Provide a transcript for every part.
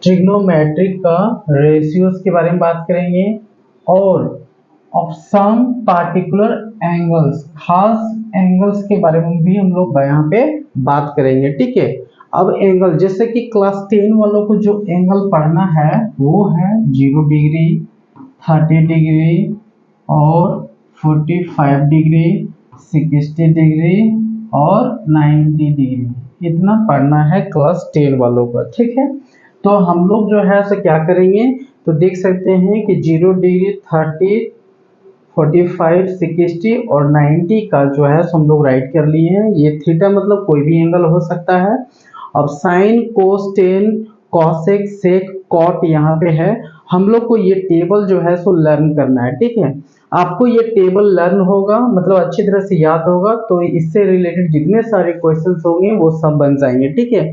Trigonometric का ratios के बारे में बात करेंगे और ऑफ सम पार्टिकुलर एंगल्स, खास एंगल्स के बारे में भी हम लोग यहाँ पे बात करेंगे। ठीक है, अब एंगल जैसे कि क्लास 10 वालों को जो एंगल पढ़ना है वो है 0 डिग्री, 30 डिग्री और 45 डिग्री, 60 डिग्री और 90 डिग्री, इतना पढ़ना है क्लास 10 वालों का। ठीक है, तो हम लोग जो है सो क्या करेंगे, तो देख सकते हैं कि 0 डिग्री, 30, 45, 60 और 90 का जो है हम लोग राइट कर लिए हैं। ये थीटा मतलब कोई भी एंगल हो सकता है। अब साइन, कोस, टेन, कॉसेक, सेक, कॉट यहाँ पे है। हम लोग को ये टेबल जो है सो लर्न करना है। ठीक है, आपको ये टेबल लर्न होगा मतलब अच्छी तरह से याद होगा, तो इससे रिलेटेड जितने सारे क्वेश्चंस होंगे वो सब बन जाएंगे। ठीक है,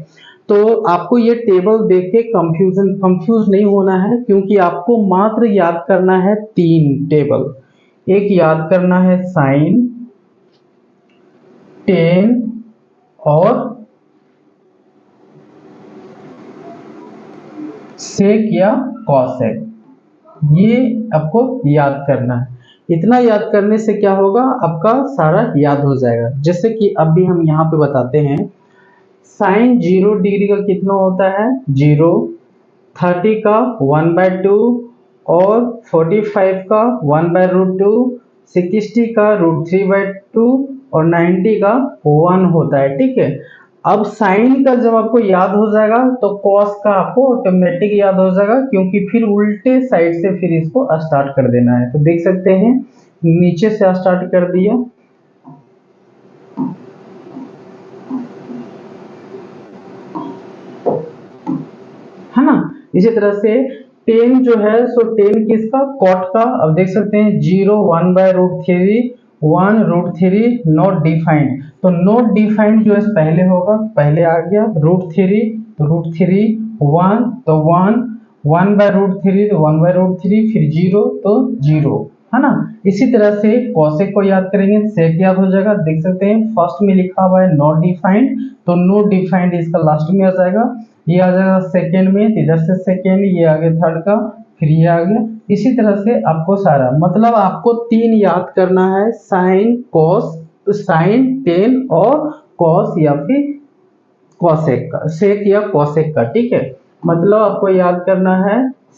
तो आपको ये टेबल देख के कंफ्यूज नहीं होना है, क्योंकि आपको मात्र याद करना है 3 टेबल। एक याद करना है साइन, टेन और सेक या कॉसेक, ये आपको याद करना है। इतना याद करने से क्या होगा, आपका सारा याद हो जाएगा। जैसे कि अभी हम यहाँ पे बताते हैं, साइन 0 डिग्री का कितना होता है 0, 30 का 1/2 और 45 का 1/√2, 60 का √3/2 और 90 का 1 होता है। ठीक है, अब साइन का जब आपको याद हो जाएगा तो कॉस का आपको ऑटोमेटिक याद हो जाएगा, क्योंकि फिर उल्टे साइड से फिर इसको स्टार्ट कर देना है। तो देख सकते हैं नीचे से स्टार्ट कर दिया, है ना। इसी तरह से 10 जो है सो 10 किसका, कॉट का। अब देख सकते हैं 0, 1/√3, 1√3 नॉट डिफाइंड, तो नॉट डिफाइंड जो है पहले होगा, पहले आ गया √3, 1 तो 1, 1/√3 तो 1/√3, फिर 0 तो 0, है ना। इसी तरह से कॉसेक को याद करेंगे, सेक याद हो जाएगा। देख सकते हैं फर्स्ट में लिखा हुआ है नॉट डिफाइंड, तो नॉट डिफाइंड इसका लास्ट में आ जाएगा। ये आ जाएगा सेकेंड में, तो इधर से सेकेंड, ये आ गया थर्ड का, फिर ये आ गया। इसी तरह से आपको सारा मतलब आपको 3 याद करना है, साइन, कॉस, साइन, टेन और कॉस या फिर कॉसेक का, सेक या कॉसेक का। ठीक है, मतलब आपको याद करना है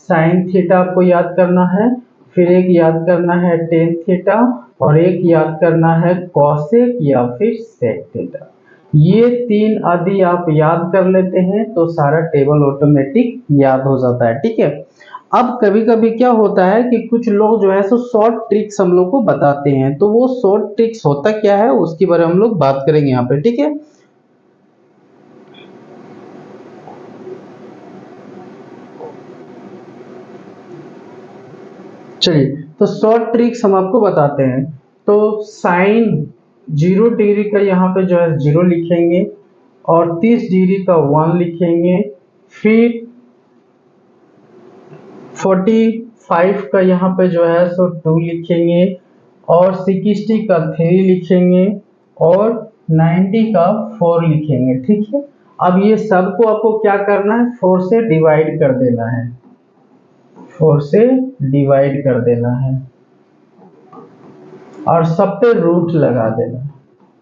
साइन थीटा, आपको याद करना है, फिर एक याद करना है टेन थीटा और एक याद करना है कॉसेक या फिर सेक थीटा। ये 3 आदि आप याद कर लेते हैं तो सारा टेबल ऑटोमेटिक याद हो जाता है। ठीक है, अब कभी कभी क्या होता है कि कुछ लोग जो है सो शॉर्ट ट्रिक्स हम लोग को बताते हैं, तो वो शॉर्ट ट्रिक्स होता क्या है उसके बारे में हम लोग बात करेंगे यहाँ पे। ठीक है, चलिए तो शॉर्ट ट्रिक्स हम आपको बताते हैं। तो साइन 0 डिग्री का यहाँ पे जो है 0 लिखेंगे और 30 डिग्री का 1 लिखेंगे, फिर 45 का यहाँ पे जो है सो 2 लिखेंगे और 60 का 3 लिखेंगे और 90 का 4 लिखेंगे। ठीक है, अब ये सबको आपको क्या करना है, 4 से डिवाइड कर देना है, 4 से डिवाइड कर देना है और सब पे रूट लगा देना है।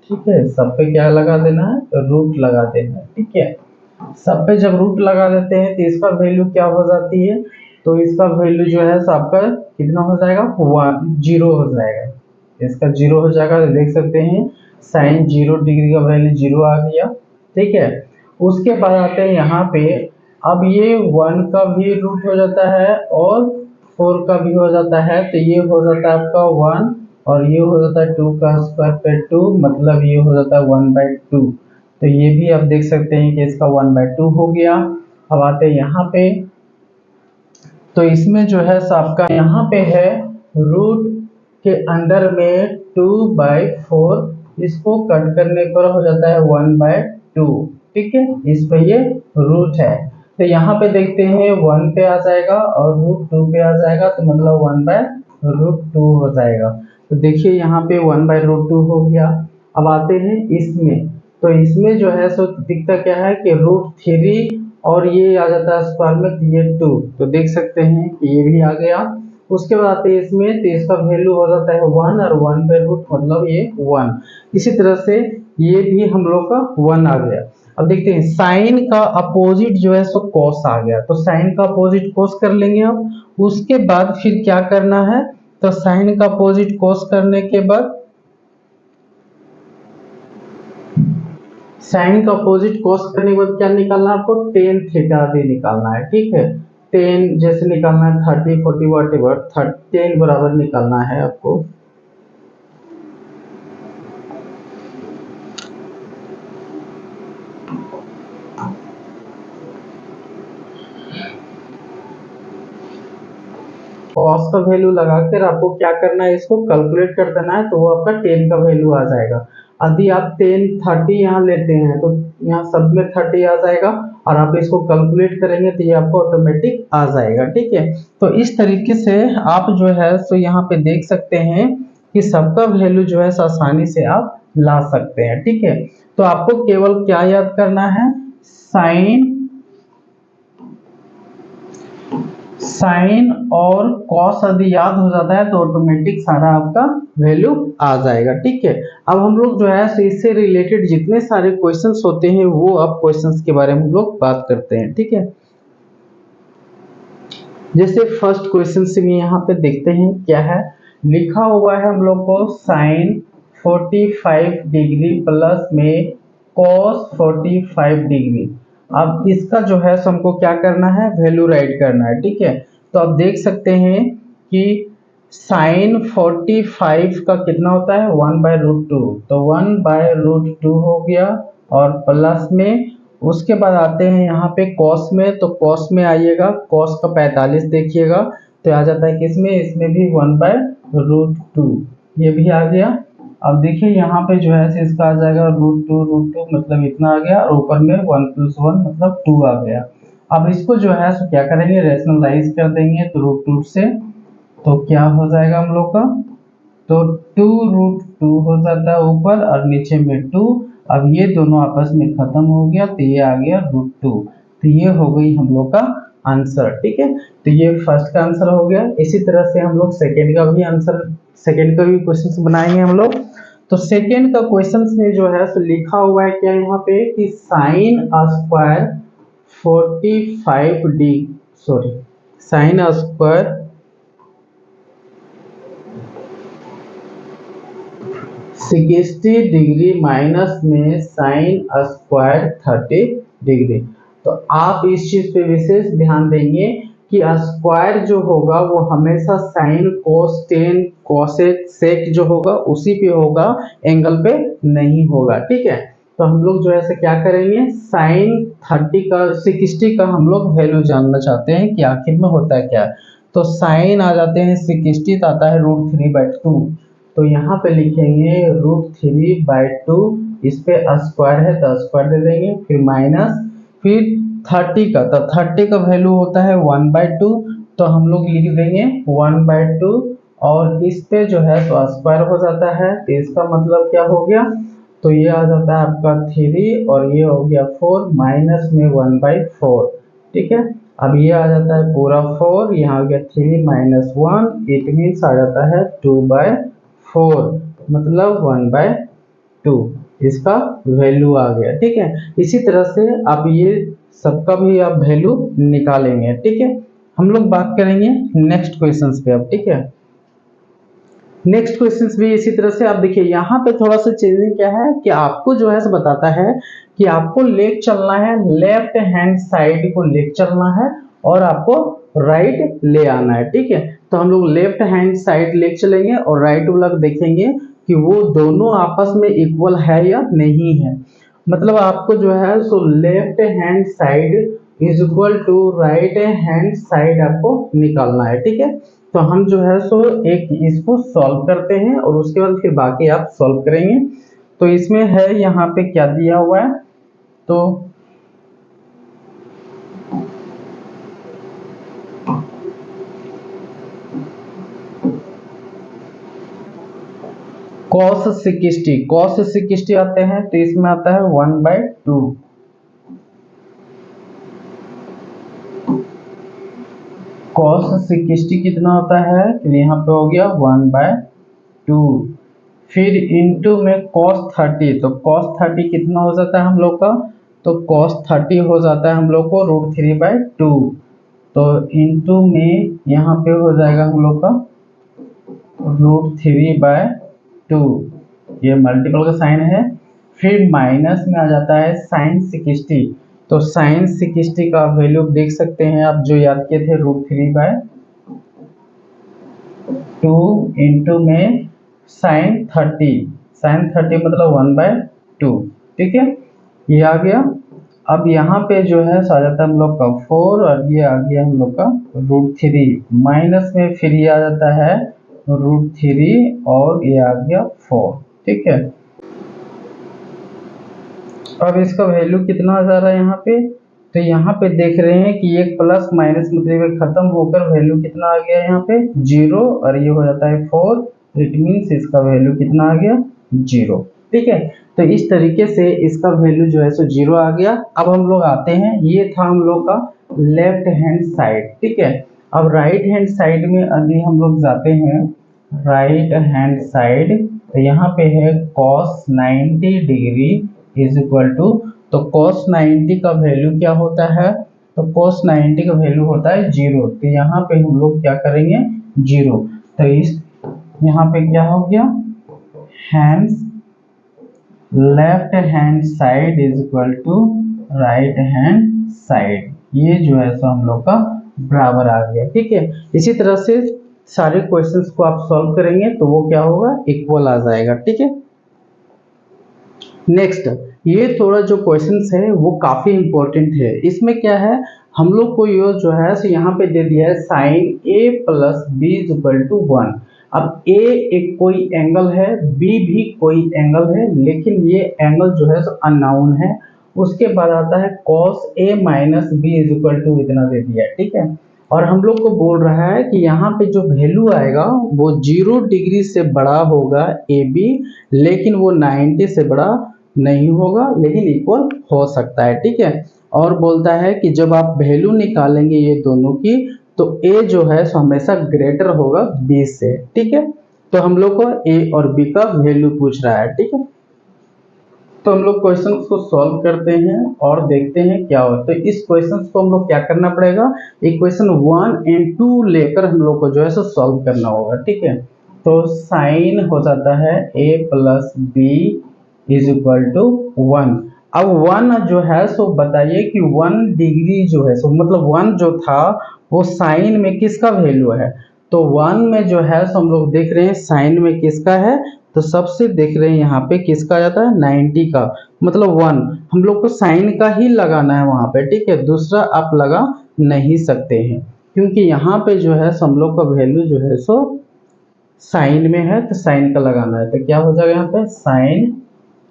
ठीक है, सब पे क्या लगा देना है, रूट लगा देना है। ठीक है, सब पे जब रूट लगा देते हैं तो इसका वैल्यू क्या हो जाती है, तो इसका वैल्यू जो है सो आपका कितना हो जाएगा, 0 हो जाएगा, इसका 0 हो जाएगा। तो देख सकते हैं साइन 0 डिग्री का वैल्यू 0 आ गया। ठीक है, उसके बाद आते हैं यहाँ पे, अब ये 1 का भी रूट हो जाता है और 4 का भी हो जाता है, तो ये हो जाता है आपका 1 और ये हो जाता है 2 का स्क्वायर पे 2, मतलब ये हो जाता है 1/2। तो ये भी आप देख सकते हैं कि इसका 1/2 हो गया। अब आते हैं यहाँ पे, तो इसमें जो है सो आपका यहाँ पे है रूट के अंदर में 2/4, इसको कट करने पर हो जाता है 1/2। ठीक है, इस पे ये रूट है, तो यहाँ पे देखते हैं 1 पे आ जाएगा और √2 पे आ जाएगा, तो मतलब 1/√2 हो जाएगा। तो देखिए यहाँ पे 1/√2 हो गया। अब आते हैं इसमें, तो इसमें जो है सो दिखता क्या है कि √3 और ये आ जाता है स्क्वायर में, तो ये 2, तो देख सकते हैं कि ये भी आ गया। उसके बाद आते हैं इसमें, तो इसका वैल्यू हो जाता है 1 और 1/रूट मतलब ये 1। इसी तरह से ये भी हम लोग का 1 आ गया। अब देखते हैं साइन का अपोजिट जो है सो कॉस आ गया, तो साइन का अपोजिट कॉस कर लेंगे अब। उसके बाद फिर क्या करना है, तो साइन का अपोजिट कॉस करने के बाद साइन का अपोजिट कॉस करने के बाद क्या निकालना है आपको, टेन थीटा भी निकालना है। ठीक है, टेन जैसे निकालना है 30 40 वॉटेवर, 10 बराबर निकालना है आपको। कॉस का वैल्यू लगाकर आपको क्या करना है, इसको कैलकुलेट कर देना है, तो वो आपका 10 का वैल्यू आ जाएगा। यदि आप 10 30 यहाँ लेते हैं तो यहाँ सब में 30 आ जाएगा, और आप इसको कैलकुलेट करेंगे तो ये आपको ऑटोमेटिक आ जाएगा। ठीक है, तो इस तरीके से आप जो है सो यहाँ पे देख सकते हैं कि सबका वैल्यू जो है आसानी से आप ला सकते हैं। ठीक है, तो आपको केवल क्या याद करना है, साइन और कॉस यदि याद हो जाता है तो ऑटोमेटिक सारा आपका वैल्यू आ जाएगा। ठीक है, अब हम लोग जो है इससे रिलेटेड जितने सारे क्वेश्चंस होते हैं वो अब क्वेश्चंस के बारे में हम लोग बात करते हैं। ठीक है, जैसे फर्स्ट क्वेश्चन से भी यहाँ पे देखते हैं क्या है, लिखा हुआ है हम लोग को साइन 45 डिग्री प्लस में कॉस 45 डिग्री। अब इसका जो है हमको क्या करना है, वैल्यू राइट करना है। ठीक है, तो आप देख सकते हैं कि साइन 45 का कितना होता है, 1/√2, तो 1/√2 हो गया, और प्लस में उसके बाद आते हैं यहाँ पे कॉस में, तो कॉस में आइएगा, कॉस का 45 देखिएगा तो आ जाता है किसमें, इसमें भी 1/√2, ये भी आ गया। अब देखिए यहाँ पे जो है इसका आ जाएगा √2 मतलब इतना आ गया, और ऊपर में 1 + 1 मतलब 2 आ गया। अब इसको जो है सो क्या करेंगे, रेशनलाइज कर देंगे, तो √2 से तो क्या हो जाएगा हम लोग का, तो 2√2 हो जाता है ऊपर, और नीचे में 2। अब ये दोनों आपस में खत्म हो गया, तो ये आ गया √2, तो ये हो गई हम लोग का आंसर। ठीक है, तो ये फर्स्ट का आंसर हो गया। इसी तरह से हम लोग सेकेंड का भी आंसर, सेकेंड का भी क्वेश्चन बनाएंगे हम लोग। तो सेकेंड का क्वेश्चन में जो है सो लिखा हुआ है क्या यहाँ पे, कि sine square 45 D sorry sine square 60 degree minus में साइन स्क्वायर 30 डिग्री। तो आप इस चीज पे विशेष ध्यान देंगे कि स्क्वायर जो होगा वो हमेशा sine cos tan cosec sec जो होगा उसी पे होगा, एंगल पे नहीं होगा। ठीक है, तो हम लोग जो है क्या करेंगे, साइन 30 का 60 का हम लोग वैल्यू जानना चाहते हैं कि आखिर में होता है क्या। तो साइन आ जाते हैं 60, तो आता है √3/2, तो यहाँ पे लिखेंगे √3/2, इस पे स्क्वायर है तो स्क्वायर दे देंगे, फिर माइनस, फिर 30 का, तो 30 का वैल्यू होता है 1/2, तो हम लोग लिख देंगे 1/2, और इस पे जो है तो स्क्वायर हो जाता है, तो इसका मतलब क्या हो गया, तो ये आ जाता है आपका 3, और ये हो गया 4, माइनस में 1/4। ठीक है, अब ये आ जाता है पूरा 4, यहाँ हो गया 3 - 1, इट मीन्स आ जाता है 2/4, मतलब 1/2, इसका वैल्यू आ गया। ठीक है, इसी तरह से आप ये सबका भी आप वैल्यू निकालेंगे। ठीक है, हम लोग बात करेंगे नेक्स्ट क्वेश्चंस पे अब। ठीक है, नेक्स्ट क्वेश्चंस भी इसी तरह से आप देखिए, यहाँ पे थोड़ा सा चेंजिंग क्या है कि आपको जो है बताता है कि आपको लेग चलना है, लेफ्ट हैंड साइड को लेग चलना है, और आपको राइट ले आना है। ठीक है, तो हम लोग लेफ्ट हैंड साइड लेग चलेंगे और राइट वाला देखेंगे कि वो दोनों आपस में इक्वल है या नहीं है। मतलब आपको जो है सो left hand side is equal to right hand side आपको निकालना है। ठीक है, तो हम जो है सो एक इसको सॉल्व करते हैं, और उसके बाद फिर बाकी आप सॉल्व करेंगे। तो इसमें है यहाँ पे क्या दिया हुआ है, तो cos 60 आते हैं, तो इसमें आता है 1/2, cos 60 कितना होता है, तो यहाँ पे हो गया 1/2। फिर इंटू में cos 30, तो cos 30 कितना हो जाता है हम लोग का, तो cos 30 हो जाता है हम लोग को √3/2। तो इंटू में यहाँ पे हो जाएगा हम लोग का √3/2, ये मल्टीपल का साइन है। फिर माइनस में आ जाता है sin 60, तो sin 60 का वैल्यू देख सकते हैं आप, जो याद किए थे √3/2 इंटू में sin 30 मतलब 1/2, ठीक है, ये आ गया। अब यहाँ पे जो है आ जाता है हम लोग का 4 और ये आ गया हम लोग का √3, माइनस में फिर ये आ जाता है √3 और ये आ गया 4, ठीक है। अब इसका वैल्यू कितना आ जा रहा है यहाँ पे, तो यहाँ पे देख रहे हैं कि एक प्लस माइनस मतलब खत्म होकर वैल्यू कितना आ गया यहाँ पे 0 और ये हो जाता है 4, इट मीन्स इसका वैल्यू कितना आ गया 0, ठीक है। तो इस तरीके से इसका वैल्यू जो है सो 0 आ गया। अब हम लोग आते हैं, ये था हम लोग का लेफ्ट हैंड साइड, ठीक है। अब राइट हैंड साइड में अभी हम लोग जाते हैं, राइट हैंड साइड, तो यहाँ पे है cos 90 degree is equal to, तो cos 90 का वैल्यू क्या होता है, तो cos 90 का वैल्यू होता है 0, तो यहाँ पे हम लोग क्या करेंगे 0, तो इस यहाँ पे क्या हो गया, hence left hand side is equal to right hand side, ये जो है सो हम लोग का बराबर आ गया, ठीक है। इसी तरह से सारे क्वेश्चंस को आप सॉल्व करेंगे तो वो क्या होगा, इक्वल आ जाएगा, ठीक है। नेक्स्ट, ये थोड़ा जो क्वेश्चंस है वो काफी इंपॉर्टेंट है। इसमें क्या है, हम लोग को ये जो है सो यहाँ पे दे दिया है sine a plus B is equal to 1। अब a एक कोई एंगल है, b भी कोई एंगल है, लेकिन ये एंगल जो है सो अननोन है। उसके बाद आता है cos a minus B is equal to इतना दे दिया है, ठीक है। और हम लोग को बोल रहा है कि यहाँ पे जो वैल्यू आएगा वो 0 डिग्री से बड़ा होगा ए बी, लेकिन वो 90 से बड़ा नहीं होगा, लेकिन इक्वल हो सकता है, ठीक है। और बोलता है कि जब आप वैल्यू निकालेंगे ये दोनों की, तो a जो है सो हमेशा ग्रेटर होगा b से, ठीक है। तो हम लोग को a और b का वैल्यू पूछ रहा है, ठीक है। तो हम लोग क्वेश्चन को सॉल्व करते हैं और देखते हैं क्या होता है। तो इस क्वेश्चन को हम लोग क्या करना पड़ेगा, इक्वेशन 1 और 2 लेकर हम लोग को जो है सो सॉल्व करना होगा, ठीक है। तो साइन हो जाता है a plus B is equal to 1। अब 1 जो है सो बताइए कि 1 डिग्री जो है सो मतलब 1 जो था वो साइन में किसका वैल्यू है, तो 1 में जो है सो हम लोग देख रहे हैं साइन में किसका है, तो सबसे देख रहे हैं यहाँ पे किसका आ जाता है 90 का, मतलब 1 हम लोग को साइन का ही लगाना है वहां पे, ठीक है। दूसरा आप लगा नहीं सकते हैं, क्योंकि यहाँ पे जो है हम लोग का वैल्यू जो है सो साइन में है, तो साइन का लगाना है। तो क्या हो जाएगा यहाँ पे साइन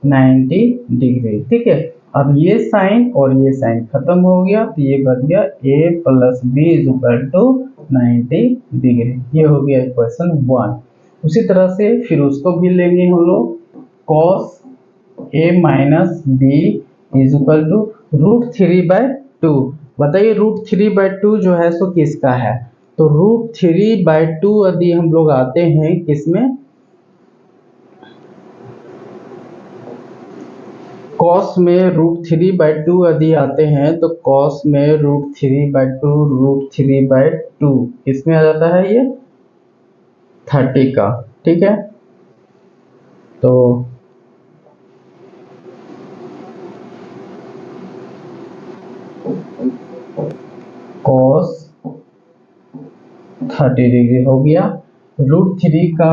90 डिग्री, ठीक है। अब ये साइन और ये साइन खत्म हो गया, तो ये बन गया a plus B is equal to 90 degree, ये हो गया इक्वेशन 1। उसी तरह से फिर उसको भी लेंगे हम लोग, cos a minus B is equal to √3/2। बताइए √3/2 जो है सो किसका है, तो √3/2 यदि हम लोग आते हैं किसमें, cos में √3/2 यदि आते हैं तो cos में √3/2 किसमें आ जाता है, ये 30 का, ठीक है। तो cos 30 डिग्री हो गया। √3 का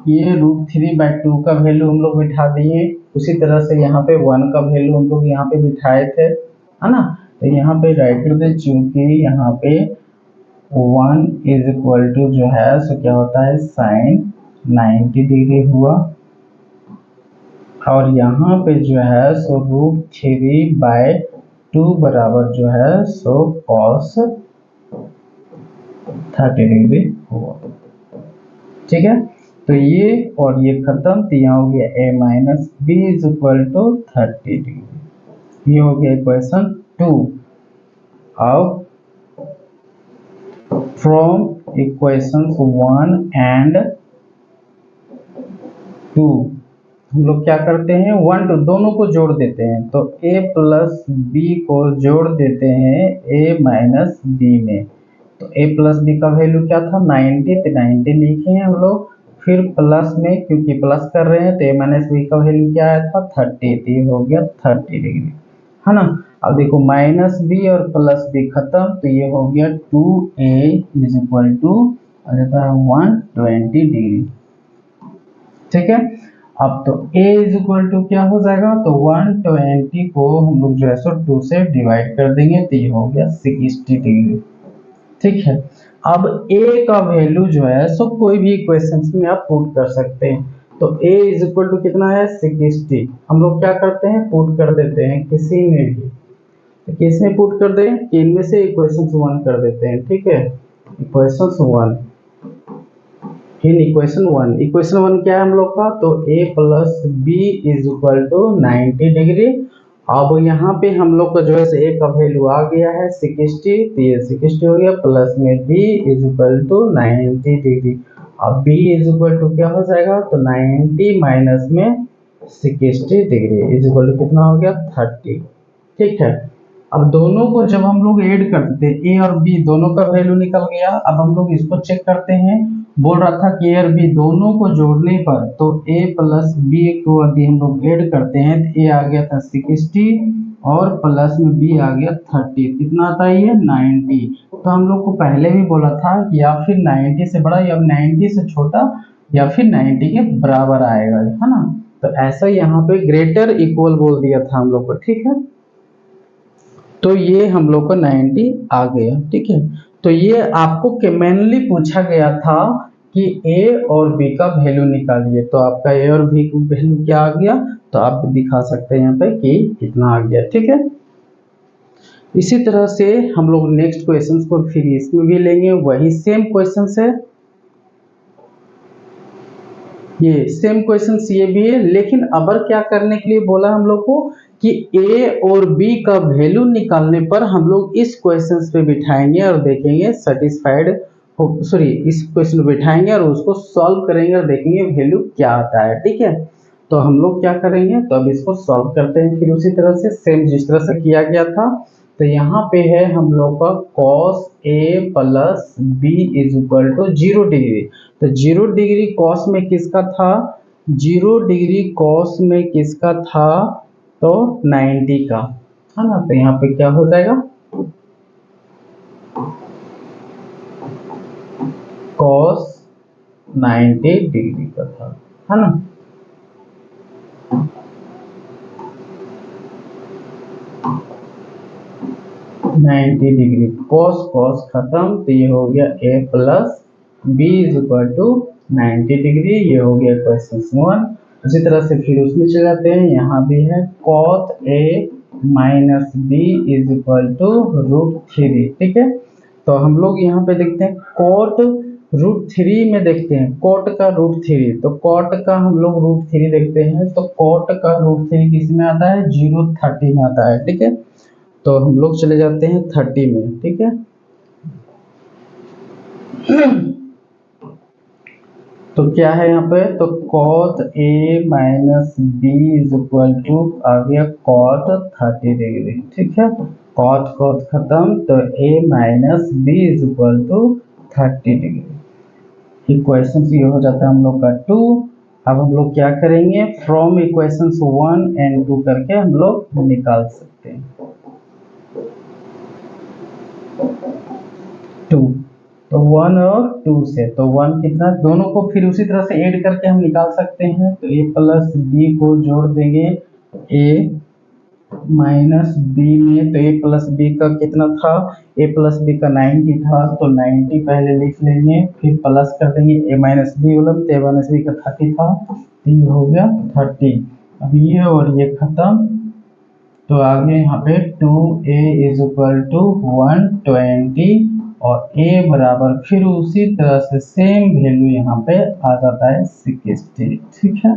ये √3/2 का वैल्यू हम लोग बिठा दिए। उसी तरह से यहाँ पे 1 का वैल्यू हम लोग यहाँ पे बिठाए थे, है ना। तो यहाँ पे राइट कर दे, चूंकि यहाँ पे 1 इज इक्वल टू जो है सो क्या होता है साइन 90 डिग्री हुआ, और यहाँ पे जो है सो √3/2 बराबर जो है सो cos 30 डिग्री हुआ, ठीक है। तो ये और ये खत्म, तो यहाँ हो गया a minus B is equal to 30 degree, ये हो गया इक्वेशन 2। अब फ्रॉम इक्वेशंस 1 एंड 2 हम लोग क्या करते हैं 1 2 दोनों को जोड़ देते हैं, तो a प्लस बी को जोड़ देते हैं a माइनस बी में। तो a प्लस बी का वैल्यू क्या था 90, तो 90 लिखे हैं हम लोग, फिर प्लस में क्योंकि प्लस कर रहे हैं तो a माइनस बी का वैल्यू क्या आया था 30, तो ये हो गया 30 डिग्री, है ना। अब देखो माइनस बी और प्लस बी खत्म, तो ये हो गया 2a इज इक्वल टू आ जाता है 120 डिग्री, ठीक है। अब तो a इज इक्वल टू क्या हो जाएगा, तो 120 को हम लोग जो है सो 2 से डिवाइड कर देंगे, तो ये हो गया 60 डिग्री, ठीक है। अब a का वैल्यू जो है सो कोई भी इक्वेशंस में आप पुट कर सकते हैं, तो a इज इक्वल टू कितना है 60, हम लोग क्या करते हैं पुट कर देते हैं किसी में भी, तो किस में पुट कर दें, इनमें से इक्वेशंस 1 कर देते हैं, ठीक है। इक्वेशंस 1 इन इक्वेशन 1 क्या है हम लोग का, तो a plus B is equal to 90 degree. अब यहाँ पे हम लोग का जो है a का वैल्यू आ गया है 60, तो ये 60 हो गया, प्लस में b is equal to 90 degree. अब b इज इक्वल टू क्या हो जाएगा, तो 90 माइनस में 60 डिग्री इज इक्वल टू कितना हो गया 30, ठीक है। अब दोनों को जब हम लोग ऐड कर देते हैं a और b दोनों का वैल्यू निकल गया, अब हम लोग इसको चेक करते हैं, बोल रहा था कि a और b दोनों को जोड़ने पर तो a प्लस b को यदि हम लोग ऐड करते हैं तो a आ गया था 60 और प्लस में b आ गया 30, कितना आता है ये 90। तो हम लोग को पहले भी बोला था कि या फिर 90 से बड़ा या 90 से छोटा या फिर 90 के बराबर आएगा, है ना। तो ऐसा यहाँ पे ग्रेटर इक्वल बोल दिया था हम लोग को, ठीक है। तो ये हम लोग को 90 आ गया, ठीक है। तो ये आपको मेनली पूछा गया था कि a और b का वैल्यू निकालिए, तो आपका a और b का वैल्यू क्या आ गया, तो आप दिखा सकते हैं यहाँ पे कि कितना आ गया, ठीक है। इसी तरह से हम लोग नेक्स्ट क्वेश्चन को फिर इसमें भी लेंगे, वही सेम क्वेश्चन है, ये सेम क्वेश्चन ये भी है, लेकिन अबर क्या करने के लिए बोला हम लोग को कि a और b का वैल्यू निकालने पर हम लोग इस क्वेश्चन पे बिठाएंगे और देखेंगे सेटिस्फाइड हो, सॉरी इस क्वेश्चन पे बिठाएंगे और उसको सॉल्व करेंगे और देखेंगे वैल्यू क्या आता है, ठीक है। तो हम लोग क्या करेंगे, तो अब इसको सॉल्व करते हैं फिर उसी तरह से सेम जिस तरह से किया गया था। तो यहाँ पे है हम लोग का cos a plus B is equal to 0 degree, तो 0 डिग्री कॉस में किसका था, 0 डिग्री कॉस में किसका था, तो 90 का, है ना। तो यहाँ पे क्या हो जाएगा cos 90 डिग्री का था, है ना। डिग्री cos खत्म, तो ये हो गया a plus B is equal to 90 degree, ये हो गया क्वेश्चन 1। उसी तरह से फिर उसमें चले जाते हैं, यहाँ भी है cot a minus B is equal to √3, ठीक है। तो हम लोग यहाँ पे देखते हैं cot √3 में देखते हैं cot का √3, तो cot का हम लोग √3 देखते हैं, तो cot का √3 किस में आता है 030 में आता है, ठीक है। तो हम लोग चले जाते हैं 30 में, ठीक है। तो क्या है यहाँ पे, तो cot a minus B is equal to आ गया cot 30 डिग्री, ठीक है। cot खत्म, तो a minus B is equal to 30 degree. Equation ये हो जाता है हम लोग का 2। अब हम लोग क्या करेंगे, फ्रॉम इक्वेशंस 1 एंड 2 करके हम लोग निकाल सकते हैं 2, तो 1 और 2 से, तो 1 कितना, दोनों को फिर उसी तरह से ऐड करके हम निकाल सकते हैं, तो a प्लस बी को जोड़ देंगे a माइनस बी में, तो a प्लस बी का कितना था, a प्लस बी का 90 था, तो 90 पहले लिख लेंगे, फिर प्लस कर देंगे a माइनस बी बोला, तो a माइनस बी का 30 था, तो ये हो गया 30। अब ये और ये खत्म, तो आगे यहाँ पे 2a इज इक्वल टू 120 और a बराबर फिर उसी तरह से सेम वैल्यू यहाँ पे आ जाता है 60, ठीक है।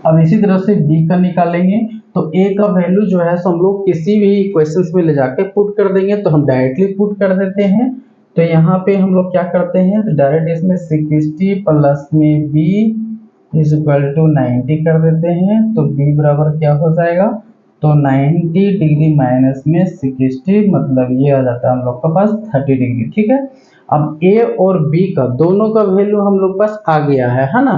अब इसी तरह से b का निकालेंगे, तो a का वैल्यू जो है सो हम लोग किसी भी इक्वेशंस में ले जाके पुट कर देंगे, तो हम डायरेक्टली पुट कर देते हैं तो यहाँ पे हम लोग क्या करते हैं, तो डायरेक्ट इसमें 60 प्लस में b इज इक्वल टू 90 कर देते हैं। तो b बराबर क्या हो जाएगा, तो 90 डिग्री माइनस में 60 मतलब ये आ जाता है हम लोग के पास 30 डिग्री। ठीक है, अब a और b का दोनों का वैल्यू हम लोग पास आ गया है ना।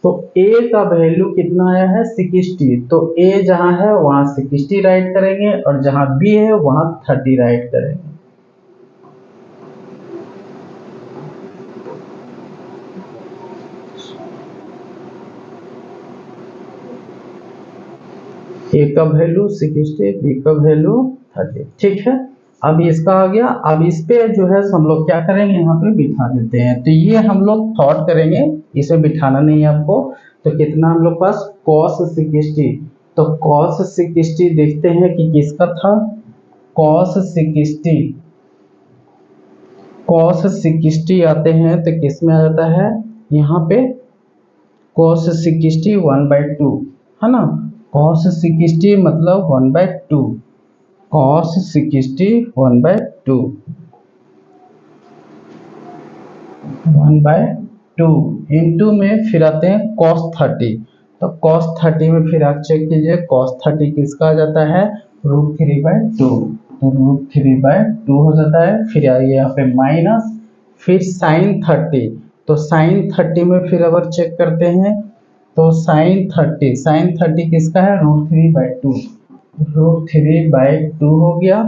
तो a का वैल्यू कितना आया है 60, तो a जहां है वहां 60 राइट करेंगे और जहां b है वहां 30 राइट करेंगे। a का वैल्यू 60, b का वैल्यू 30। ठीक है, अब इसका आ गया। अब इस पे जो है हम लोग क्या करेंगे, यहाँ पे बिठा देते हैं। तो ये हम लोग थॉट करेंगे, इसे बिठाना नहीं है आपको। तो कितना हम लोग पास cos 60, तो cos 60 देखते हैं कि किसका था, cos 60, cos 60 आते हैं तो किस में आ जाता है, यहाँ पे cos 60 1/2 है ना। cos 60 मतलब 1/2, cos 60 1/2, 1/2 इंटू में फिर आते हैं cos 30। तो cos 30 में फिर आप चेक कीजिए cos 30 किसका आ जाता है, √3/2, तो √3/2 हो जाता है। फिर आइए यहाँ पे माइनस, फिर sin 30, तो sin 30 में फिर अगर चेक करते हैं तो sin 30 किसका है, √3/2, √3/2 हो गया।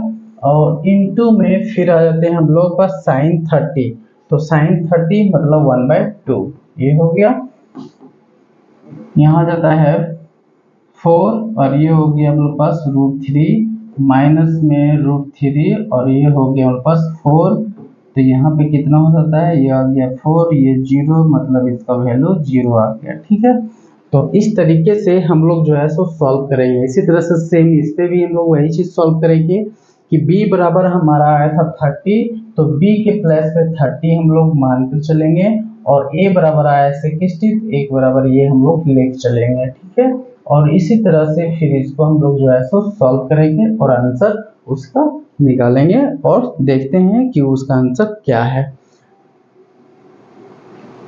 और इंटू में फिर आ जाते हैं हम लोग पास sin 30, तो sin 30 मतलब 1/2, ये हो गया। यहाँ जाता है 4 और ये हो गया हम लोग पास √3 माइनस में √3 और ये हो गया हमारे पास 4। तो यहाँ पे कितना हो जाता है, ये आ गया 4, ये 0 मतलब इसका वैल्यू 0 आ गया। ठीक है, तो इस तरीके से हम लोग जो है सो सॉल्व करेंगे। इसी तरह से सेम इस पे भी हम लोग वही चीज सॉल्व करेंगे कि b बराबर हमारा आया था 30, तो b के प्लेस पे 30 हम लोग मान कर चलेंगे और a बराबर आया 60, तो एक बराबर ये हम लोग लेके चलेंगे। ठीक है, और इसी तरह से फिर इसको हम लोग जो है सो सॉल्व करेंगे और आंसर उसका निकालेंगे और देखते हैं कि उसका आंसर क्या है।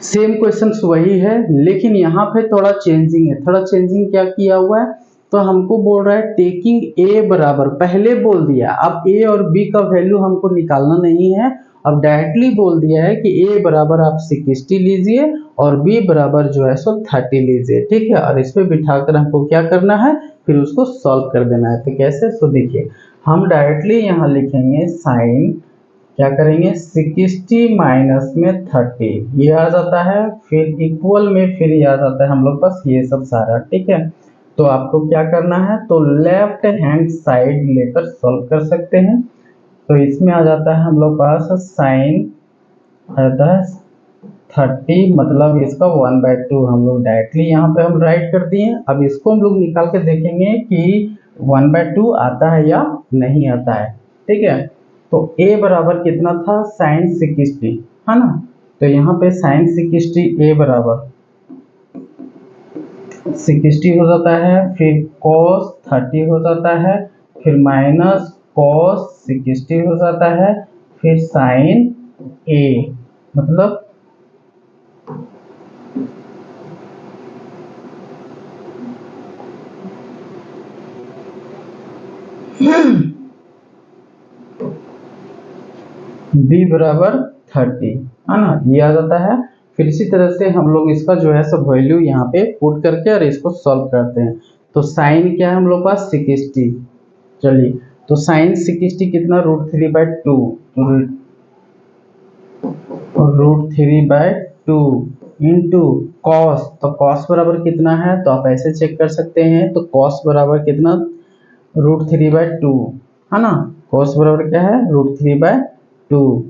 सेम क्वेश्चंस वही है, लेकिन यहाँ पे थोड़ा चेंजिंग है। थोड़ा चेंजिंग क्या किया हुआ है, तो हमको बोल रहा है टेकिंग a बराबर, पहले बोल दिया अब a और b का वैल्यू हमको निकालना नहीं है। अब डायरेक्टली बोल दिया है कि a बराबर आप 60 लीजिए और b बराबर जो है सो 30 लीजिए। ठीक है, और इस पे बिठाकर हमको क्या करना है, फिर उसको सॉल्व कर देना है। तो कैसे, तो देखिए हम डायरेक्टली यहाँ लिखेंगे साइन, क्या करेंगे 60 माइनस में 30 ये आ जाता है, फिर इक्वल में फिर ये आ जाता है हम लोग पास ये सब सारा। ठीक है, तो आपको क्या करना है, तो लेफ्ट हैंड साइड लेकर सॉल्व कर सकते हैं। तो इसमें आ जाता है हम लोग पास साइन आ जाता है 30 मतलब इसका 1/2 हम लोग डायरेक्टली यहाँ पे हम राइट कर दिए। अब इसको हम लोग निकाल के देखेंगे कि 1/2 आता है या नहीं आता है। ठीक है, तो a बराबर कितना था sin 60 है ना, तो यहाँ पे sin 60 a बराबर 60 हो जाता है, फिर cos 30 हो जाता है, फिर माइनस cos 60 हो जाता है, फिर sin a मतलब b बराबर 30 है ना, ये आ जाता है। फिर इसी तरह से हम लोग इसका जो है सब वैल्यू यहाँ पे पुट करके और इसको सॉल्व करते हैं। तो साइन क्या है हम लोग पास 60, चलिए तो साइन 60 कितना √3/2, √3/2 इंटू कॉस, तो कॉस बराबर कितना है, तो आप ऐसे चेक कर सकते हैं। तो कॉस बराबर कितना √3/2 है ना, कॉस बराबर क्या है √3/2,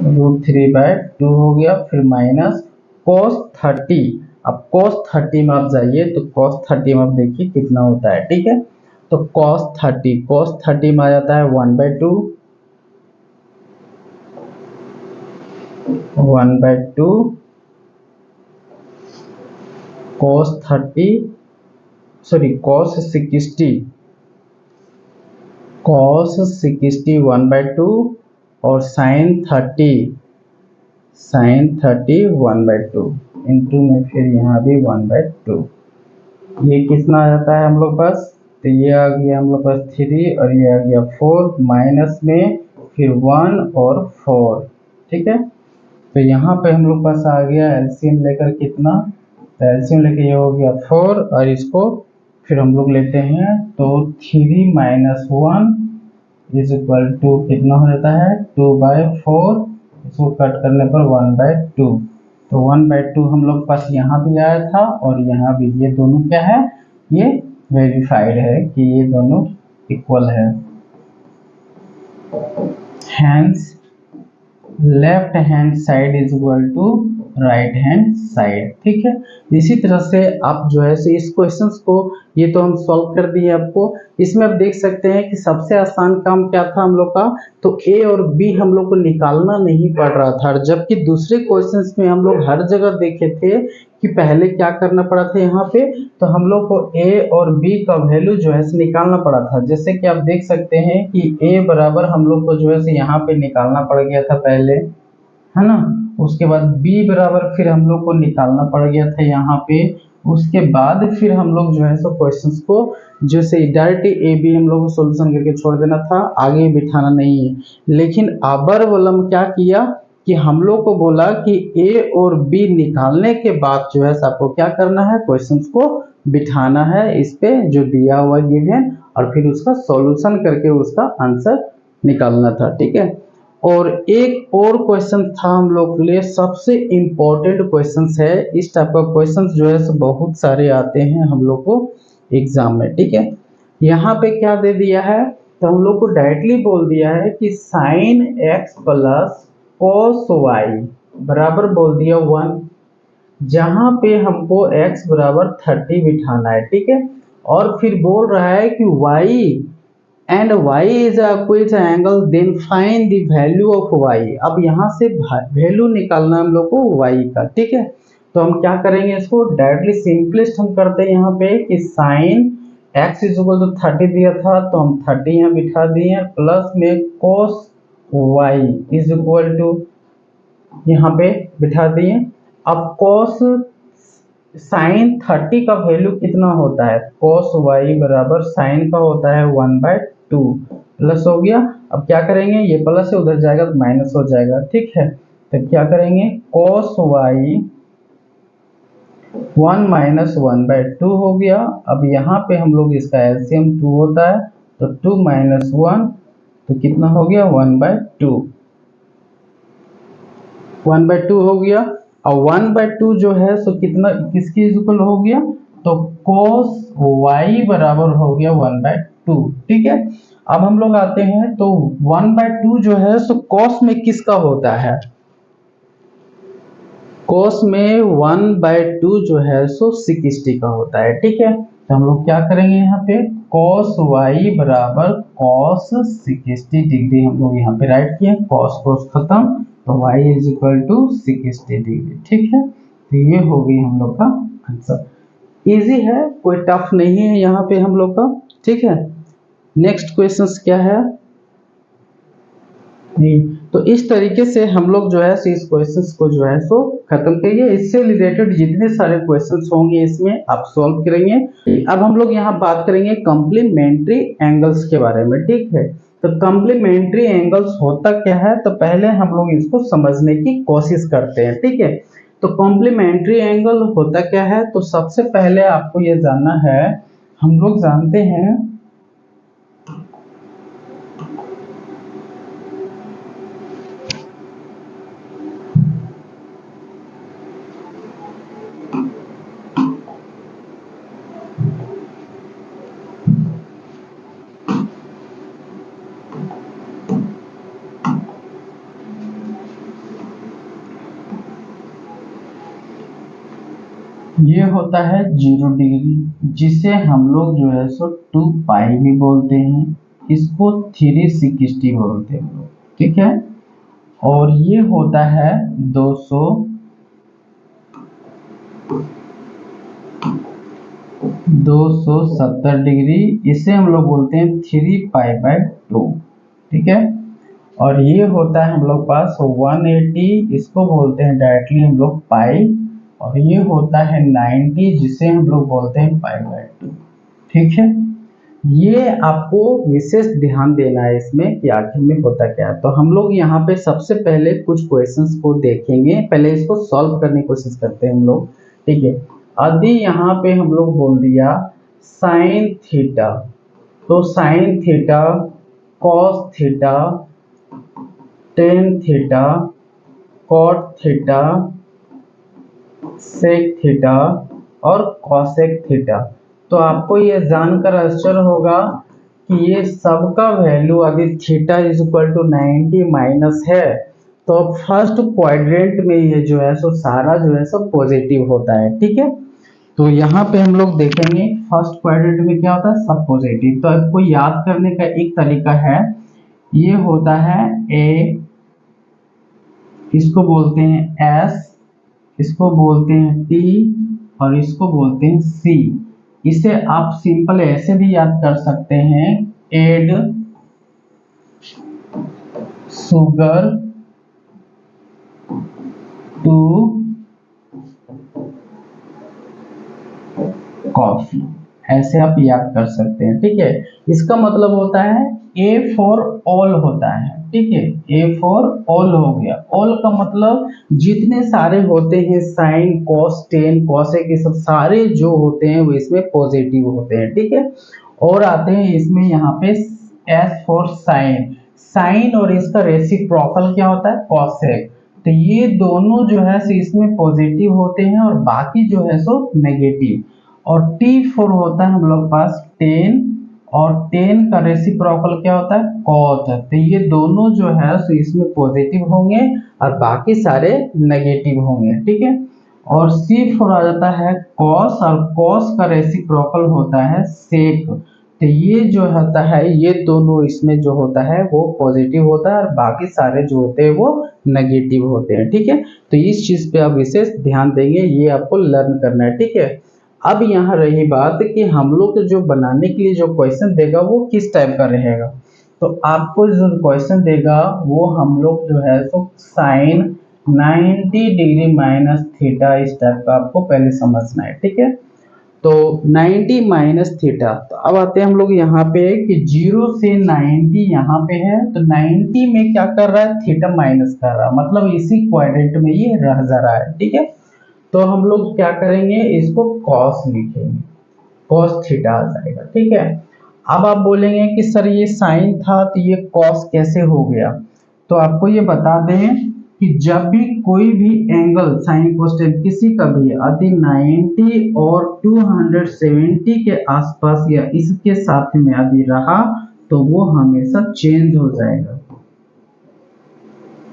√3/2 हो गया। फिर माइनस cos 30, अब cos 30 में आप जाइए तो cos 30 में आप देखिए कितना होता है। ठीक है, तो cos 30 में आ जाता है 1/2, 1/2 cos 30 सॉरी cos 60 cos 60 1/2 और sin 30 1/2 इंटू में फिर यहाँ भी 1/2। ये कितना आ जाता है हम लोग पास, तो ये आ गया हम लोग पास 3 और ये आ गया 4 माइनस में फिर 1 और 4। ठीक है, तो यहाँ पे हम लोग पास आ गया एलसीएम लेकर कितना, तो एलसीएम लेकर ये हो गया 4 और इसको फिर हम लोग लेते हैं तो 3 माइनस 1 इज इक्वल टू कितना हो जाता है 2/4, इसको कट करने पर 1/2। तो 1/2 हम लोग पास यहाँ भी आया था और यहाँ भी, ये दोनों क्या है, ये वेरीफाइड है कि ये दोनों इक्वल है। Hence left hand side is equal to right hand side. ठीक है, इसी तरह से आप जो है इस क्वेश्चंस को, ये तो हम सॉल्व कर दिए आपको। इसमें आप देख सकते हैं कि सबसे आसान काम क्या था हम लोग का, तो ए और बी हम लोग को निकालना नहीं पड़ रहा था, जबकि दूसरे क्वेश्चंस में हम लोग हर जगह देखे थे कि पहले क्या करना पड़ा था यहाँ पे, तो हम लोग को ए और बी का वैल्यू जो है निकालना पड़ा था। जैसे कि आप देख सकते हैं कि ए बराबर हम लोग को जो है यहाँ पे निकालना पड़ गया था पहले, है ना। उसके बाद बी बराबर फिर हम लोग को निकालना पड़ गया था यहाँ पे। उसके बाद फिर हम लोग जो है क्वेश्चंस को जैसे डायरेक्ट ए बी हम लोग को सोल्यूशन करके छोड़ देना था, आगे बिठाना नहीं है। लेकिन अबर वलम क्या किया कि हम लोग को बोला कि ए और बी निकालने के बाद जो है आपको क्या करना है, क्वेश्चंस को बिठाना है इस पे जो दिया हुआ गिवन, और फिर उसका सॉल्यूशन करके उसका आंसर निकालना था। ठीक है, और एक और क्वेश्चन था हम लोग के लिए, सबसे इम्पोर्टेंट क्वेश्चन है। इस टाइप का क्वेश्चन जो है बहुत सारे आते हैं हम लोग को एग्जाम में। ठीक है, यहाँ पे क्या दे दिया है, तो हम लोग को डायरेक्टली बोल दिया है कि sine x plus cos Y बराबर बोल दिया 1, जहाँ पे हमको x बराबर 30 बिठाना है। ठीक है, और फिर बोल रहा है कि y and y is equal to angle, then find the value of y। अब यहाँ से वैल्यू निकालना हम लोग को y का। ठीक है, तो हम क्या करेंगे, इसको डायरेक्टली सिंपलेस्ट हम करते हैं यहाँ पे कि sine x is equal to 30 दिया था तो हम 30 यहाँ बिठा दिए, प्लस में cos y is equal to यहाँ पे बिठा दिए। अब cos साइन 30 का वैल्यू कितना होता है, cos y बराबर साइन का होता है 1/2 प्लस हो गया। अब क्या करेंगे, ये प्लस से उधर जाएगा तो माइनस हो जाएगा। ठीक है, तो क्या करेंगे, cos y 1 माइनस 1/2 हो गया। अब यहाँ पे हम लोग इसका एलसीएम 2 होता है, तो 2 माइनस 1 तो कितना हो गया 1/2, 1/2 हो गया। और 1/2 जो है सो कितना किसके इक्वल हो गया, तो cos y बराबर हो गया 1/2। ठीक है, अब हम लोग आते हैं तो 1/2 जो है सो cos में किसका होता है, cos में 1/2 जो है सो 60 का होता है। ठीक है, तो हम लोग क्या करेंगे यहाँ पे cos y बराबर cos 60 डिग्री हम लोग यहाँ पे राइट किए, cos cos खत्म तो y is equal to 60 degree. ठीक है, तो ये हो गई हम लोग का आंसर। इजी है, कोई टफ नहीं है यहाँ पे हम लोग का। ठीक है, नेक्स्ट क्वेश्चन क्या है, नहीं तो इस तरीके से हम लोग जो है इस क्वेश्चंस को जो है सो खत्म करिए। इससे रिलेटेड जितने सारे क्वेश्चंस होंगे इसमें आप सॉल्व करेंगे। अब हम लोग यहाँ बात करेंगे कॉम्प्लीमेंट्री एंगल्स के बारे में। ठीक है, तो कॉम्प्लीमेंट्री एंगल्स होता क्या है, तो पहले हम लोग इसको समझने की कोशिश करते हैं। ठीक है, तो कॉम्प्लीमेंट्री एंगल होता क्या है, तो सबसे पहले आपको ये जानना है, हम लोग जानते हैं ये होता है 0 डिग्री, जिसे हम लोग जो है सो 2 पाई भी बोलते हैं, इसको 360 बोलते हैं। ठीक है, और ये होता है 200 270 डिग्री, इसे हम लोग बोलते हैं 3 पाई/2। ठीक है, और ये होता है हम लोग पास 180, इसको बोलते हैं डायरेक्टली हम लोग पाई, और ये होता है 90 जिसे हम लोग बोलते हैं पाई/2। ठीक है, ये आपको विशेष ध्यान देना है इसमें कि आखिर में होता क्या है। तो हम लोग यहाँ पे सबसे पहले कुछ क्वेश्चंस को देखेंगे, पहले इसको सॉल्व करने की कोशिश करते हैं हम लोग। ठीक है, यदि यहाँ पे हम लोग बोल दिया साइन थीटा, तो sine theta, cos theta, tan theta, cot theta, sec theta और कॉसेक थीटा। तो आपको ये जानकर आश्चर्य होगा कि ये सबका वैल्यू यदि theta is equal to 90 minus है, तो अब फर्स्ट क्वाड्रेंट में ये जो है सो सारा जो है सब पॉजिटिव होता है। ठीक है, तो यहाँ पे हम लोग देखेंगे फर्स्ट क्वाड्रेंट में क्या होता है, सब पॉजिटिव। तो आपको याद करने का एक तरीका है, ये होता है ए, इसको बोलते हैं एस, इसको बोलते हैं टी और इसको बोलते हैं सी। इसे आप सिंपल ऐसे भी याद कर सकते हैं, एड सुगर टू कॉफी, ऐसे आप याद कर सकते हैं। ठीक है, इसका मतलब होता है ए फॉर ऑल होता है। ठीक है, ए फॉर ऑल हो गया, ऑल का मतलब जितने सारे होते हैं साइन कॉस टेन कॉसेक, ये सब सारे जो होते हैं वो इसमें पॉजिटिव होते हैं। ठीक है, और आते हैं इसमें यहाँ पे एस फॉर साइन, साइन और इसका रेसिप्रोकल क्या होता है, कॉसेक। तो ये दोनों जो है सो इसमें पॉजिटिव होते हैं और बाकी जो है सो नेगेटिव। और T4 होता है हम लोग पास टेन, और टेन का रेसिप्रोकल क्या होता है, कॉट। तो ये दोनों जो है सो इसमें पॉजिटिव होंगे और बाकी सारे नेगेटिव होंगे। ठीक है, और C4 आ जाता है कॉस, और कॉस का रेसिप्रोकल होता है सेक। तो ये जो होता है ये दोनों इसमें जो होता है वो पॉजिटिव होता है और बाकी सारे जो होते हैं वो नेगेटिव होते हैं। ठीक है, तो इस चीज पे आप विशेष ध्यान देंगे, ये आपको लर्न करना है। ठीक है, अब यहाँ रही बात कि हम लोग जो बनाने के लिए जो क्वेश्चन देगा वो किस टाइप का रहेगा। तो आपको जो क्वेश्चन देगा वो हम लोग जो है तो साइन 90 डिग्री माइनस थीटा, इस टाइप का आपको पहले समझना है। ठीक है, तो 90 माइनस थीटा, तो अब आते हैं हम लोग यहाँ पे कि 0 से 90 यहाँ पे है, तो 90 में क्या कर रहा है, थीटा माइनस कर रहा है, मतलब इसी क्वाड्रेंट में ये रह जा रहा है। ठीक है, तो हम लोग क्या करेंगे, इसको कॉस लिखेंगे, कॉस थीटा आ जाएगा। ठीक है, अब आप बोलेंगे कि सर ये साइन था तो ये कॉस कैसे हो गया। तो आपको ये बता दें कि जब भी कोई भी एंगल साइन कोस टेन किसी का भी यदि 90 और 270 के आसपास या इसके साथ में यदि रहा तो वो हमेशा चेंज हो जाएगा,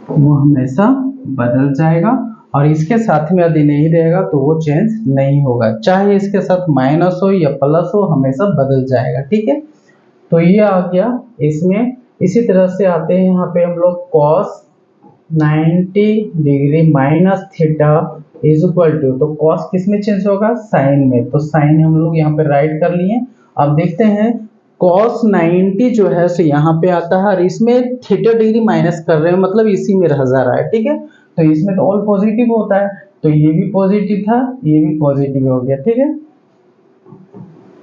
वो हमेशा बदल जाएगा, और इसके साथ में यदि नहीं रहेगा तो वो चेंज नहीं होगा, चाहे इसके साथ माइनस हो या प्लस हो हमेशा बदल जाएगा। ठीक है, तो ये आ गया इसमें। इसी तरह से आते हैं यहाँ पे हम लोग cos 90 degree minus theta is equal to, तो cos किस में चेंज होगा, साइन में, तो साइन हम लोग यहाँ पे राइट कर लिए। अब देखते हैं cos 90 जो है सो यहाँ पे आता है और इसमें थीटा डिग्री माइनस कर रहे हैं, मतलब इसी में रह जा रहा है। ठीक है, तो इसमें तो ऑल पॉजिटिव होता है, तो ये भी पॉजिटिव था, ये भी पॉजिटिव हो गया। ठीक है,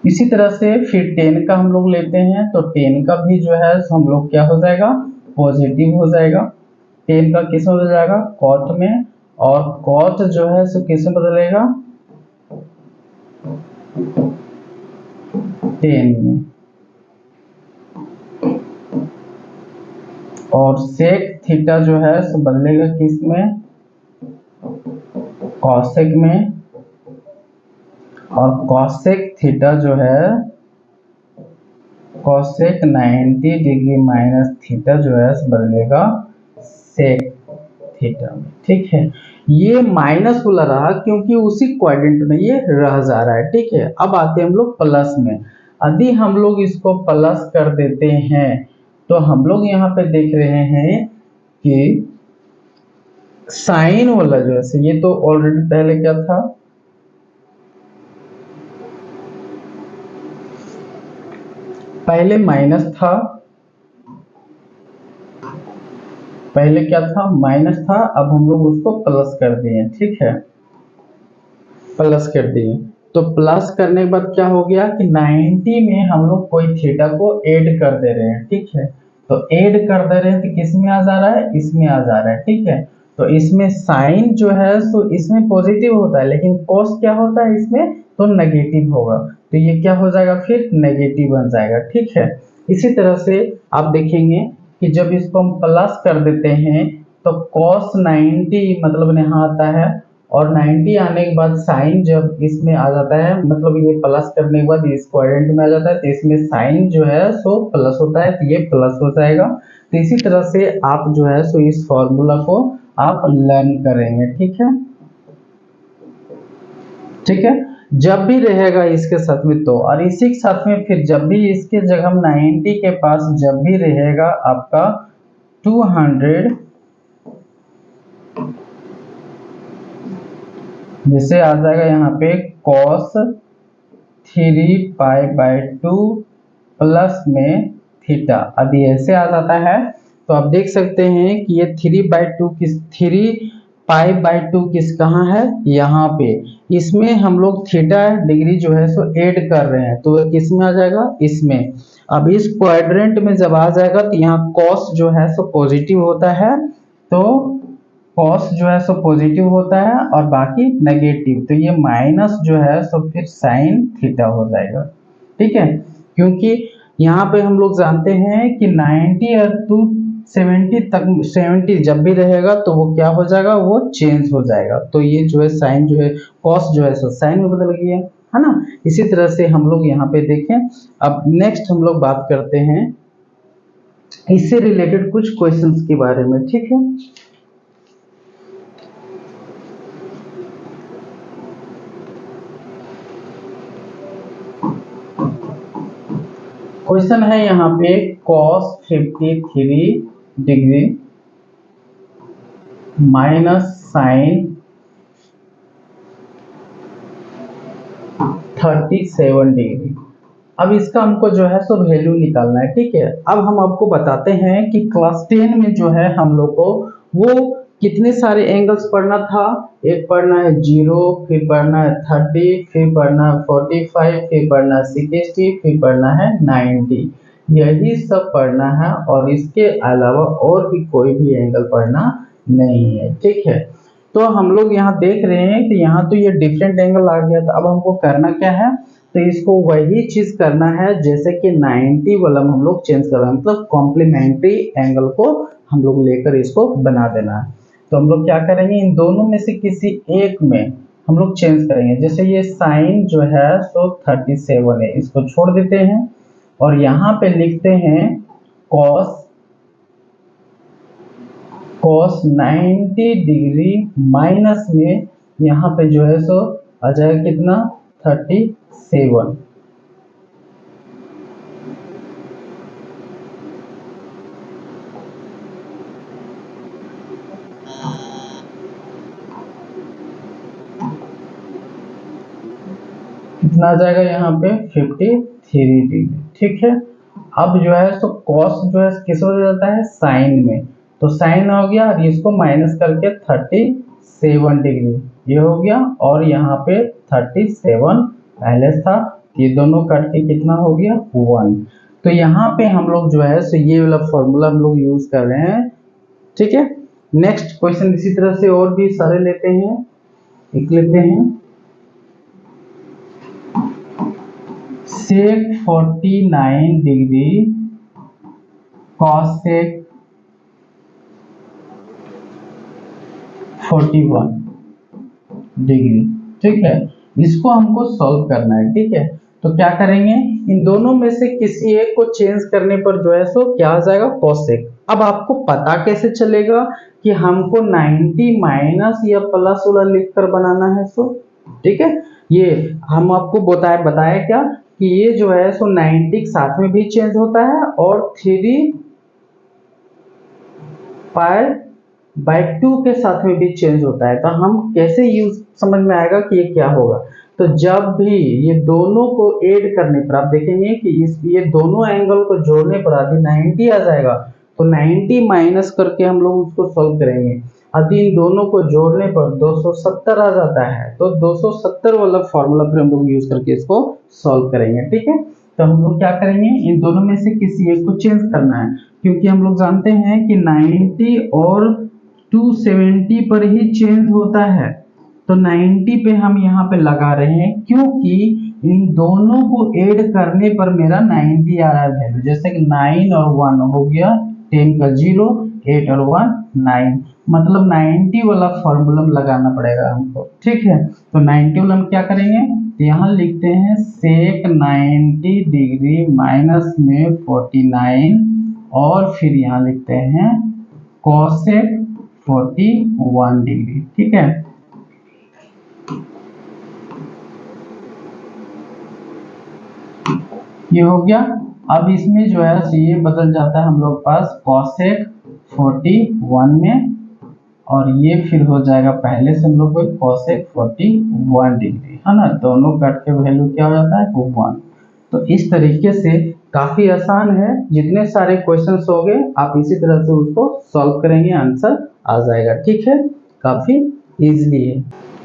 इसी तरह से फिर 10 का हम लोग लेते हैं, तो 10 का भी जो है हम लोग क्या हो जाएगा, पॉजिटिव हो जाएगा। 10 का किस में बदल जाएगा, कॉट में, और कॉट जो है सो किस में बदलेगा, 10 में, और सेक थीटा जो है सो बदलेगा किस में, कॉसेक में, और कॉसेक थीटा जो है कॉसेक 90 डिग्री माइनस थीटा जो है बदलेगा सेक थीटा में। ठीक है, ये माइनस वाला रहा क्योंकि उसी क्वाड्रेंट में ये रह जा रहा है। ठीक है, अब आते हैं हम लोग प्लस में। यदि हम लोग इसको प्लस कर देते हैं तो हम लोग यहाँ पे देख रहे हैं कि साइन वाला जो है ये तो ऑलरेडी पहले क्या था, पहले माइनस था, पहले क्या था, माइनस था, अब हम लोग उसको प्लस कर दिए, ठीक है, प्लस कर दिए। तो प्लस करने के बाद क्या हो गया कि 90 में हम लोग कोई थीटा को ऐड कर दे रहे हैं, ठीक है। तो ऐड कर दे रहे हैं तो किस में आ जा रहा है, इसमें आ जा रहा है, ठीक है। तो इसमें साइन जो है तो इसमें पॉजिटिव होता है, लेकिन कॉस क्या होता है इसमें, तो नेगेटिव होगा। तो ये क्या हो जाएगा, फिर नेगेटिव बन जाएगा, ठीक है। इसी तरह से आप देखेंगे कि जब इसको हम प्लस कर देते हैं तो cos 90 मतलब यहाँ आता है, और 90 आने के बाद साइन जब इसमें आ जाता है, मतलब ये प्लस करने के बाद इस क्वाड्रेंट में आ जाता है, तो इसमें साइन जो है सो प्लस होता है, तो ये प्लस हो जाएगा। तो इसी तरह से आप जो है सो इस फॉर्मूला को आप लर्न करेंगे, ठीक है, ठीक है। जब भी रहेगा इसके साथ में तो, और इसी के साथ में फिर जब भी इसके जगह 90 के पास जब भी रहेगा आपका 200, जैसे आ जाएगा यहाँ पे cos 3π/2 प्लस में थीटा, अब ऐसे आ जाता है। तो आप देख सकते हैं कि ये 3/2 किस 3π/2 किस कहाँ है, यहाँ पे, इसमें हम लोग थीटा डिग्री जो है सो ऐड कर रहे हैं, तो किस में आ जाएगा, इसमें। अब इस क्वाड्रेंट में जब आ जाएगा तो यहाँ cos जो है सो पॉजिटिव होता है, तो cos जो है सो पॉजिटिव होता है और बाकी नेगेटिव, तो ये माइनस जो है सो फिर साइन थीटा हो जाएगा, ठीक है। क्योंकि यहाँ पे हम लोग जानते हैं कि 90 और 270 तक 70 जब भी रहेगा तो वो क्या हो जाएगा, वो चेंज हो जाएगा। तो ये जो है साइन जो है cos जो है सो साइन में बदल गया, है ना। इसी तरह से हम लोग यहाँ पे देखें। अब नेक्स्ट हम लोग बात करते हैं इससे रिलेटेड कुछ क्वेश्चंस के बारे में, ठीक है। क्वेश्चन है यहाँ पे cos 53 degree minus sine 37 degree. अब इसका हमको जो है सो वैल्यू निकालना है, ठीक है। अब हम आपको बताते हैं कि क्लास 10 में जो है हम लोग को वो कितने सारे एंगल्स पढ़ना था, एक पढ़ना है 0, फिर पढ़ना है 30, फिर पढ़ना है 45, फिर पढ़ना है 60, फिर पढ़ना है 90, यही सब पढ़ना है, और इसके अलावा और भी कोई भी एंगल पढ़ना नहीं है, ठीक है। तो हम लोग यहाँ देख रहे हैं कि यहाँ तो ये डिफरेंट एंगल आ गया था, अब हमको करना क्या है, तो इसको वही चीज करना है जैसे कि 90 वाला हम लोग चेंज कर रहे हैं, मतलब कॉम्प्लीमेंट्री एंगल को हम लोग लेकर इसको बना देना है। तो हम लोग क्या करेंगे, इन दोनों में से किसी एक में हम लोग चेंज करेंगे। जैसे ये साइन जो है सो 37 है, इसको छोड़ देते हैं और यहाँ पे लिखते हैं cos 90 डिग्री माइनस में यहाँ पे जो है सो आ जाएगा कितना, 37। कितना आ जाएगा यहाँ पे 53 डिग्री, ठीक है। अब जो है तो cos जो है किस हो जाता है, साइन में, तो साइन हो गया और इसको माइनस करके 37 डिग्री ये हो गया, और यहाँ पे 37 पहले था, ये दोनों कट के कितना हो गया 1। तो यहाँ पे हम लोग जो है सो ये वाला फॉर्मूला हम लोग यूज कर रहे हैं, ठीक है। नेक्स्ट क्वेश्चन इसी तरह से और भी सारे लेते हैं, एक लेते हैं sec 49 डिग्री cosec 41 डिग्री, ठीक है। इसको हमको सॉल्व करना है, ठीक है। तो क्या करेंगे, इन दोनों में से किसी एक को चेंज करने पर जो है सो क्या आ जाएगा, cosec। अब आपको पता कैसे चलेगा कि हमको 90 माइनस या प्लस वाला लिखकर बनाना है, सो ठीक है। ये हम आपको बताया क्या कि ये जो है सो 90 के साथ में भी चेंज होता है और 3π/2 के साथ में भी चेंज होता है। तो हम कैसे यूज समझ में आएगा कि ये क्या होगा। तो जब भी ये दोनों को ऐड करने पर आप देखेंगे कि ये दोनों एंगल को जोड़ने पर यदि 90 आ जाएगा तो 90 माइनस करके हम लोग उसको सॉल्व करेंगे। यदि इन दोनों को जोड़ने पर 270 आ जाता है तो 270 वाला फॉर्मूला फिर हम लोग यूज करके इसको सॉल्व करेंगे। ठीक है, तो हम लोग क्या करेंगे, इन दोनों में से किसी एक को चेंज करना है, क्योंकि हम लोग जानते हैं कि 90 और 270 पर ही चेंज होता है। तो 90 पे हम यहाँ पे लगा रहे हैं क्योंकि इन दोनों को ऐड करने पर मेरा 90 आ रहा है वैल्यू। जैसे कि 9 और 1 हो गया 10 का 0, 8 और 1 9, मतलब 90 वाला फॉर्मूला लगाना पड़ेगा हमको। ठीक है, तो 90 वाला हम क्या करेंगे, तो यहाँ लिखते हैं सेक 90 डिग्री माइनस में 49 और फिर यहाँ लिखते हैं कोसेक 41 डिग्री। ठीक है, ये हो गया। अब इसमें जो है ये बदल जाता है हम लोग पास कोसेक 41 में, और ये फिर हो जाएगा पहले से हम लोग को कोसेक 41 डिग्री, है ना। दोनों कट के वैल्यू क्या हो जाता है, 1। तो इस तरीके से काफी आसान है, जितने सारे क्वेश्चंस हो गए आप इसी तरह से उसको सॉल्व करेंगे, आंसर आ जाएगा। ठीक है, काफी इजीली है।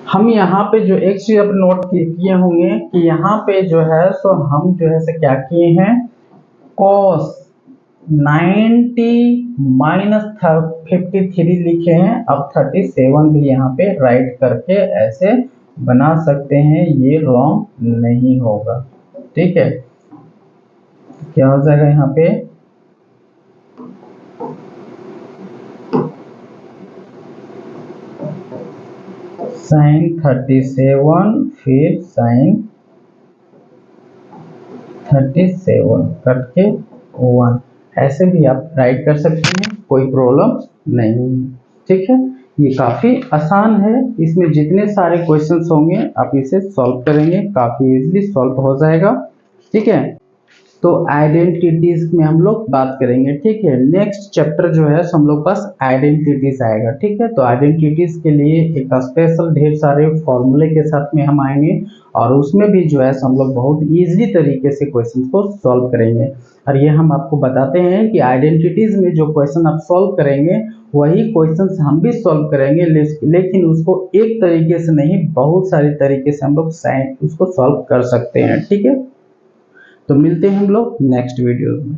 हम यहाँ पे जो एक चीज अब नोट किए होंगे कि यहाँ पे जो है सो हम जो है से क्या किए हैं, cos 90 माइनस 53 लिखे हैं। अब 37 भी यहाँ पे राइट करके ऐसे बना सकते हैं, ये रॉन्ग नहीं होगा। ठीक है, क्या हो जाएगा यहाँ पे, sin 37 फिर sin 37 करके 1, ऐसे भी आप राइट कर सकते हैं, कोई प्रॉब्लम नहीं। ठीक है, ये काफी आसान है, इसमें जितने सारे क्वेश्चंस होंगे आप इसे सॉल्व करेंगे, काफी इजीली सॉल्व हो जाएगा। ठीक है, तो आइडेंटिटीज में हम लोग बात करेंगे। ठीक है, नेक्स्ट चैप्टर जो है हम लोग पास आइडेंटिटीज आएगा। ठीक है, तो आइडेंटिटीज के लिए एक स्पेशल ढेर सारे फॉर्मूले के साथ में हम आएंगे, और उसमें भी जो है हम लोग बहुत इजीली तरीके से क्वेश्चन को सॉल्व करेंगे। और ये हम आपको बताते हैं कि आइडेंटिटीज में जो क्वेश्चन आप सॉल्व करेंगे वही क्वेश्चन हम भी सॉल्व करेंगे, लेकिन उसको एक तरीके से नहीं, बहुत सारे तरीके से हम लोग उसको सॉल्व कर सकते हैं। ठीक है, तो मिलते हैं हम लोग नेक्स्ट वीडियो में।